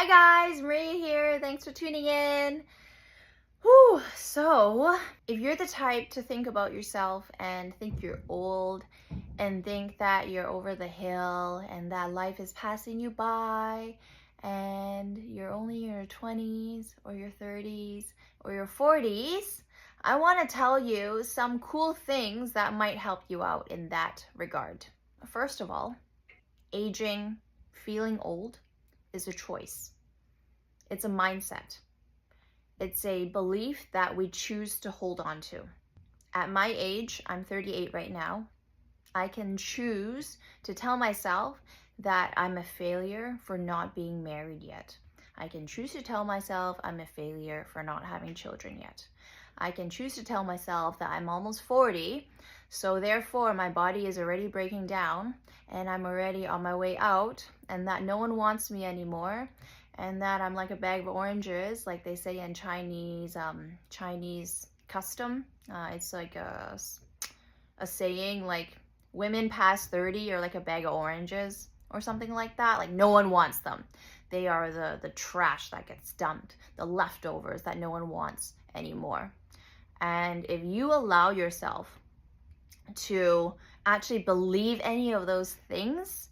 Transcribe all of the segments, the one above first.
Hi guys, Maria here. Thanks for tuning in. Whew. So, if you're the type to think about yourself and think you're old and think that you're over the hill and that life is passing you by and you're only in your 20s or your 30s or your 40s, I want to tell you some cool things that might help you out in that regard. First of all, aging, feeling old is a choice. It's a mindset. It's a belief that we choose to hold on to. At my age, I'm 38 right now, I can choose to tell myself that I'm a failure for not being married yet. I can choose to tell myself I'm a failure for not having children yet. I can choose to tell myself that I'm almost 40, so therefore my body is already breaking down and I'm already on my way out, and that no one wants me anymore, and that I'm like a bag of oranges, like they say in Chinese custom. It's like a saying, like women past 30 are like a bag of oranges or something like that. Like no one wants them. They are the trash that gets dumped, the leftovers that no one wants anymore. And if you allow yourself to actually believe any of those things,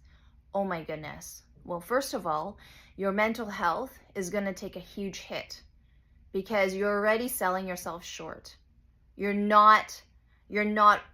oh my goodness. Well, first of all, your mental health is going to take a huge hit because you're already selling yourself short. You're not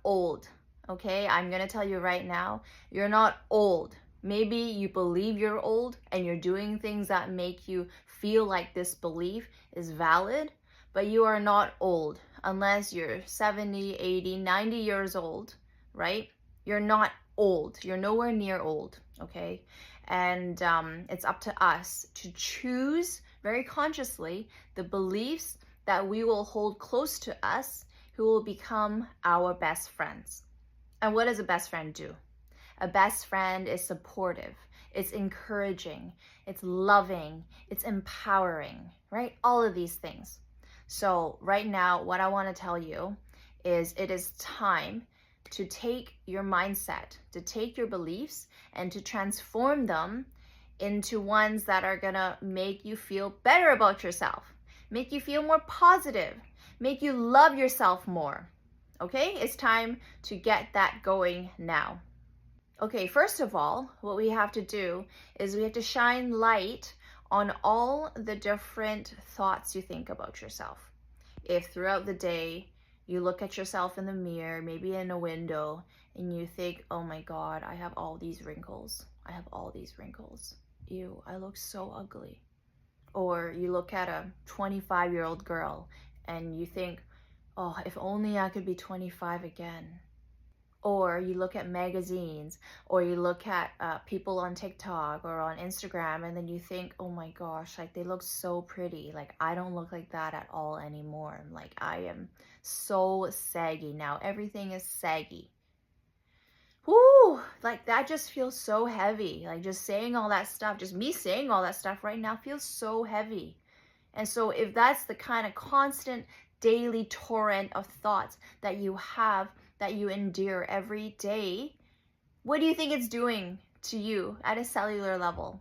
old, okay? I'm going to tell you right now, you're not old. Maybe you believe you're old and you're doing things that make you feel like this belief is valid, but you are not old unless you're 70, 80, 90 years old, right? You're not old. You're nowhere near old, okay? And it's up to us to choose very consciously the beliefs that we will hold close to us, who will become our best friends. And what does a best friend do? A best friend is supportive, it's encouraging, it's loving, it's empowering, right? All of these things. So right now, what I want to tell you is it is time to take your mindset, to take your beliefs and to transform them into ones that are gonna make you feel better about yourself, make you feel more positive, make you love yourself more. Okay, it's time to get that going now. Okay, first of all, what we have to do is we have to shine light on all the different thoughts you think about yourself. If throughout the day you look at yourself in the mirror, maybe in a window, and you think, oh my God, I have all these wrinkles. I have all these wrinkles. Ew, I look so ugly. Or you look at a 25-year-old girl and you think, oh, if only I could be 25 again. Or you look at magazines, or you look at people on TikTok or on Instagram, and then you think, oh my gosh, like they look so pretty. Like I don't look like that at all anymore. Like I am so saggy now. Everything is saggy. Whoo, like that just feels so heavy. Like just saying all that stuff, just me saying all that stuff right now feels so heavy. And so if that's the kind of constant daily torrent of thoughts that you have, that you endure every day, what do you think it's doing to you at a cellular level,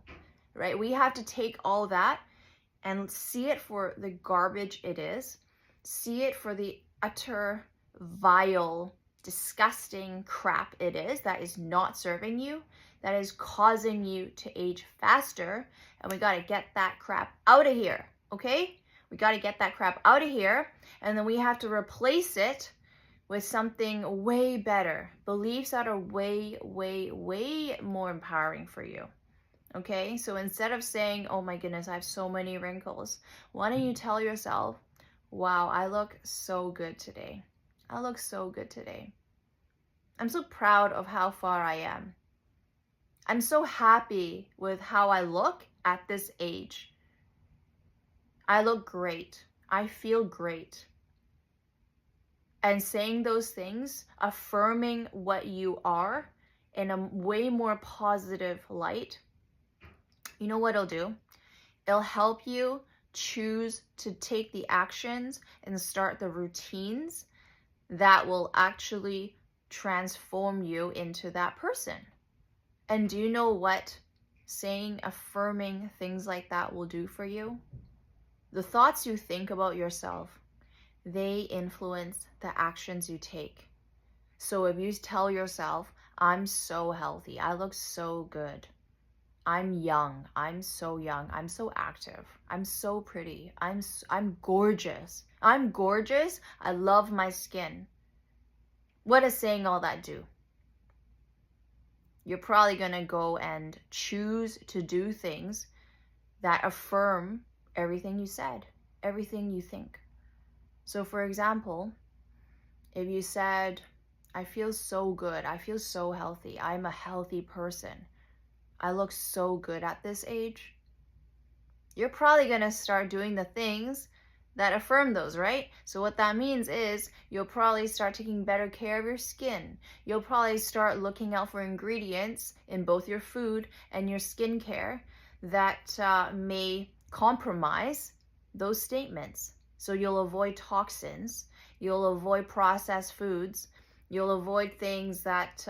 right? We have to take all that and see it for the garbage it is, see it for the utter vile, disgusting crap it is that is not serving you, that is causing you to age faster, and we got to get that crap out of here, okay? We got to get that crap out of here, and then we have to replace it with something way better, beliefs that are way, way, way more empowering for you. Okay, so instead of saying, oh my goodness, I have so many wrinkles, why don't you tell yourself, wow, I look so good today. I look so good today. I'm so proud of how far I am. I'm so happy with how I look at this age. I look great. I feel great. And saying those things, affirming what you are in a way more positive light, you know what it'll do? It'll help you choose to take the actions and start the routines that will actually transform you into that person. And do you know what saying, affirming things like that will do for you? The thoughts you think about yourself, they influence the actions you take. So if you tell yourself, I'm so healthy, I look so good, I'm young, I'm so young, I'm so active, I'm so pretty, I'm gorgeous, I love my skin. What does saying all that do? You're probably gonna go and choose to do things that affirm everything you said, everything you think. So for example, if you said, I feel so good, I feel so healthy, I'm a healthy person, I look so good at this age, you're probably gonna start doing the things that affirm those, right? So what that means is you'll probably start taking better care of your skin. You'll probably start looking out for ingredients in both your food and your skincare that may compromise those statements. So you'll avoid toxins, you'll avoid processed foods, you'll avoid things that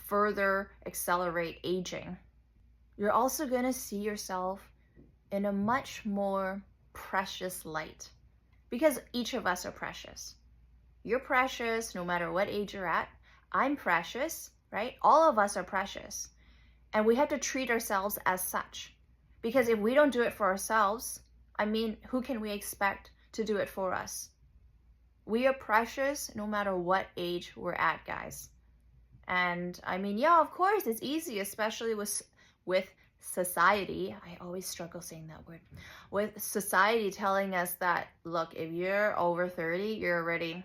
further accelerate aging. You're also going to see yourself in a much more precious light, because each of us are precious. You're precious no matter what age you're at. I'm precious, right? All of us are precious. And we have to treat ourselves as such. Because if we don't do it for ourselves, I mean, who can we expect to do it for us? We are precious no matter what age we're at, guys. And I mean, yeah, of course, it's easy, especially with society. I always struggle saying that word. With society telling us that, look, if you're over 30, you're already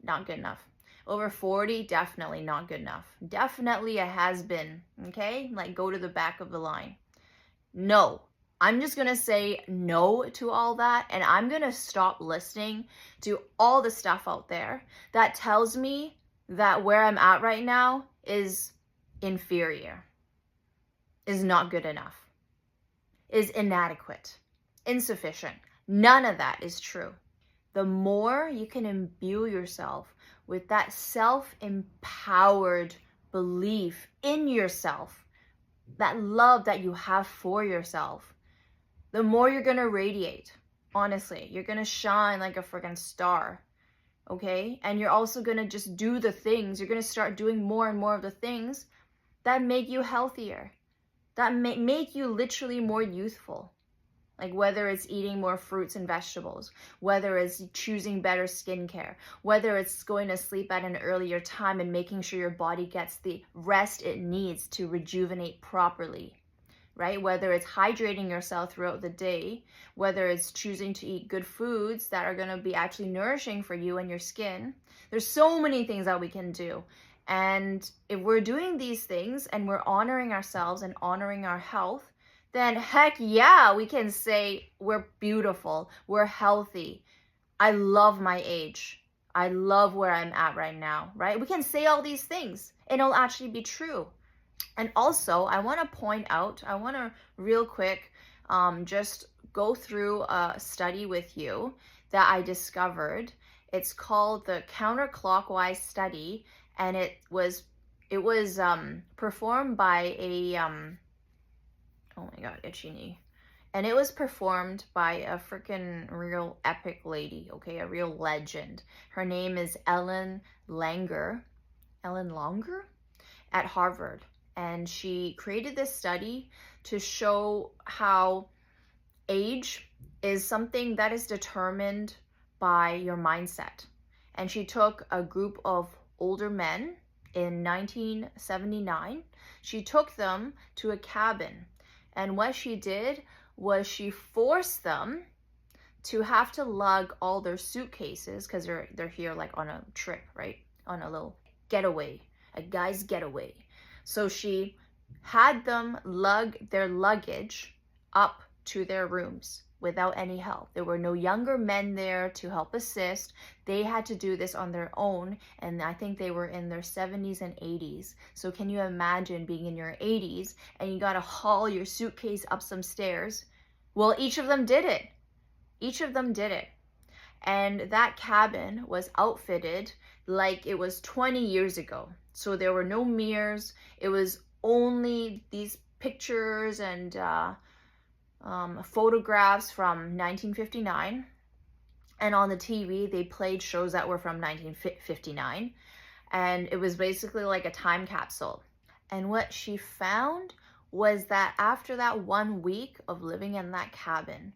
not good enough. Over 40, definitely not good enough. Definitely a has-been, okay? Like, go to the back of the line. No, I'm just going to say no to all that, and I'm going to stop listening to all the stuff out there that tells me that where I'm at right now is inferior, is not good enough, is inadequate, insufficient. None of that is true. The more you can imbue yourself with that self-empowered belief in yourself, that love that you have for yourself, the more you're going to radiate. Honestly, you're going to shine like a freaking star, okay? And you're also going to just do the things. You're going to start doing more and more of the things that make you healthier, that make you literally more youthful. Like whether it's eating more fruits and vegetables, whether it's choosing better skincare, whether it's going to sleep at an earlier time and making sure your body gets the rest it needs to rejuvenate properly, right? Whether it's hydrating yourself throughout the day, whether it's choosing to eat good foods that are going to be actually nourishing for you and your skin. There's so many things that we can do. And if we're doing these things and we're honoring ourselves and honoring our health, then heck yeah, we can say we're beautiful, we're healthy. I love my age. I love where I'm at right now, right? We can say all these things and it'll actually be true. And also, I want to point out, I want to real quick just go through a study with you that I discovered. It's called the Counterclockwise Study, and it was performed by a oh my god, itchy knee. And it was performed by a freaking real epic lady, okay, a real legend. Her name is Ellen Langer at Harvard. And she created this study to show how age is something that is determined by your mindset. And she took a group of older men in 1979. She took them to a cabin. And what she did was she forced them to have to lug all their suitcases, because they're here like on a trip, right? On a little getaway, a guy's getaway. So she had them lug their luggage up to their rooms without any help. There were no younger men there to help assist. They had to do this on their own, and I think they were in their 70s and 80s. So can you imagine being in your 80s and you gotta haul your suitcase up some stairs? Well, each of them did it. Each of them did it. And that cabin was outfitted like it was 20 years ago. So there were no mirrors. It was only these pictures and photographs from 1959. And on the TV, they played shows that were from 1959. And it was basically like a time capsule. And what she found was that after that 1 week of living in that cabin,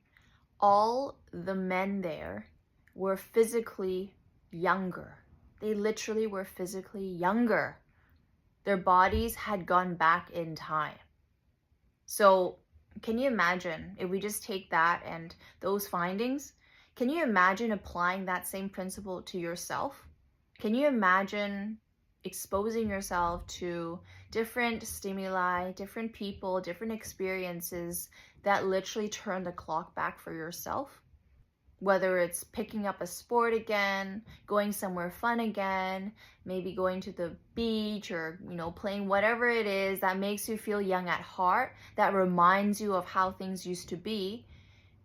all the men there were physically younger. They literally were physically younger. Their bodies had gone back in time. So can you imagine if we just take that and those findings? Can you imagine applying that same principle to yourself? Can you imagine exposing yourself to different stimuli, different people, different experiences that literally turn the clock back for yourself? Whether it's picking up a sport again, going somewhere fun again, maybe going to the beach or, playing whatever it is that makes you feel young at heart, that reminds you of how things used to be.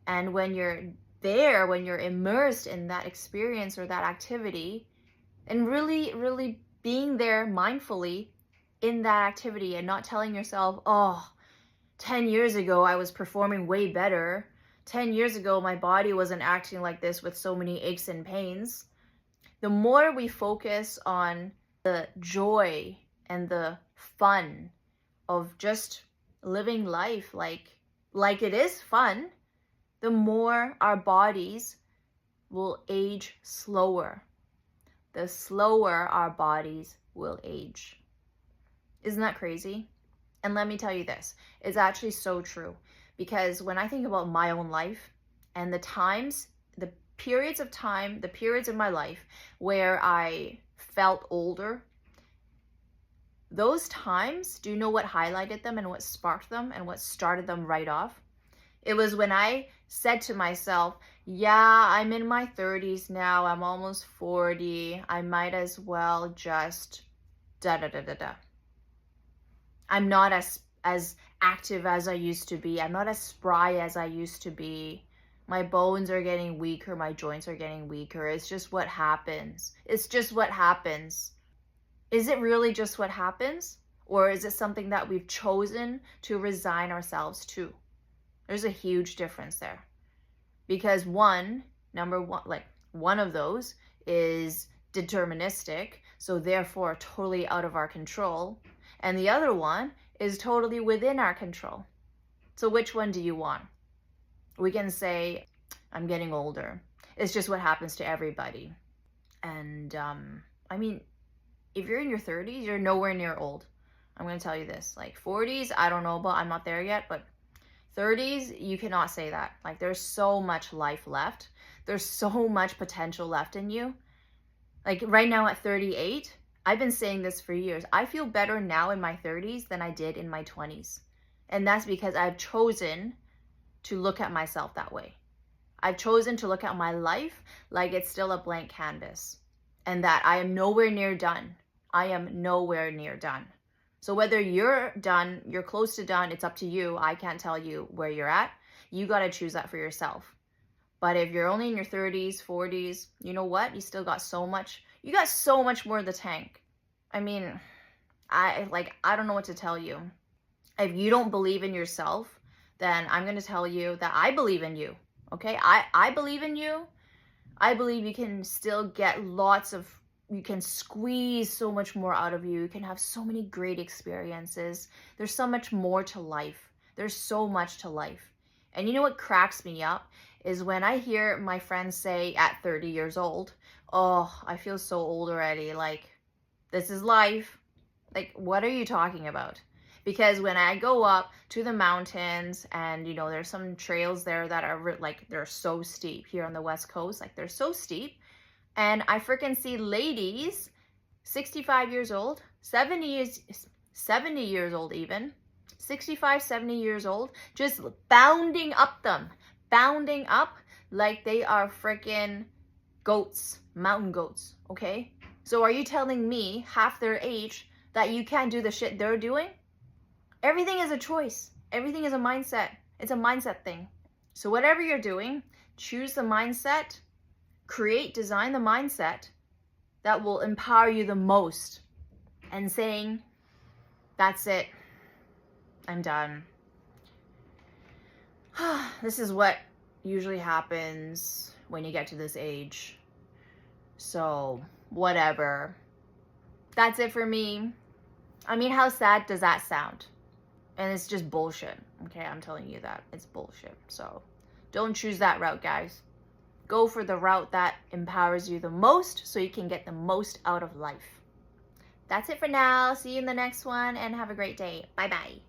And when you're there, when you're immersed in that experience or that activity, and really, really being there mindfully in that activity and not telling yourself, 10 years ago I was performing way better. 10 years ago my body wasn't acting like this with so many aches and pains. The more we focus on the joy and the fun of just living life like it is fun, the more our bodies will age slower. The slower our bodies will age. Isn't that crazy? And let me tell you this, it's actually so true. Because when I think about my own life and the periods of time, the periods in my life where I felt older, those times, do you know what highlighted them and what sparked them and what started them right off? It was when I said to myself, yeah, I'm in my 30s now, I'm almost 40, I might as well just da-da-da-da-da. I'm not as active as I used to be. I'm not as spry as I used to be. My bones are getting weaker. My joints are getting weaker. It's just what happens. It's just what happens. Is it really just what happens? Or is it something that we've chosen to resign ourselves to? There's a huge difference there. Because one of those is deterministic, so therefore totally out of our control. And the other one is totally within our control. So which one do you want? We can say, I'm getting older. It's just what happens to everybody. And if you're in your 30s, you're nowhere near old. I'm going to tell you this. Like 40s, I don't know about, I'm not there yet, but 30s, you cannot say that. Like there's so much life left. There's so much potential left in you. Like right now at 38, I've been saying this for years. I feel better now in my 30s than I did in my 20s. And that's because I've chosen to look at myself that way. I've chosen to look at my life like it's still a blank canvas and that I am nowhere near done. I am nowhere near done. So whether you're done, you're close to done, it's up to you. I can't tell you where you're at. You got to choose that for yourself. But if you're only in your 30s, 40s, you know what? You still got so much. You got so much more in the tank. I mean, I don't know what to tell you. If you don't believe in yourself, then I'm going to tell you that I believe in you. Okay? I believe in you. I believe you can still get you can squeeze so much more out of you. You can have so many great experiences. There's so much more to life. There's so much to life. And you know what cracks me up is when I hear my friends say at 30 years old, oh, I feel so old already. Like, this is life. Like, what are you talking about? Because when I go up to the mountains and, there's some trails there that are they're so steep here on the West Coast. Like, they're so steep. And I freaking see ladies, 65 years old, 70 years old even, 65, 70 years old, just bounding up like they are freaking goats, mountain goats, okay? So are you telling me half their age that you can't do the shit they're doing? Everything is a choice. Everything is a mindset. It's a mindset thing. So whatever you're doing, choose the mindset, design the mindset that will empower you the most. And saying, that's it. I'm done. This is what usually happens when you get to this age. So, whatever. That's it for me. I mean, how sad does that sound? And it's just bullshit. Okay, I'm telling you that. It's bullshit. So, don't choose that route, guys. Go for the route that empowers you the most so you can get the most out of life. That's it for now. See you in the next one and have a great day. Bye-bye.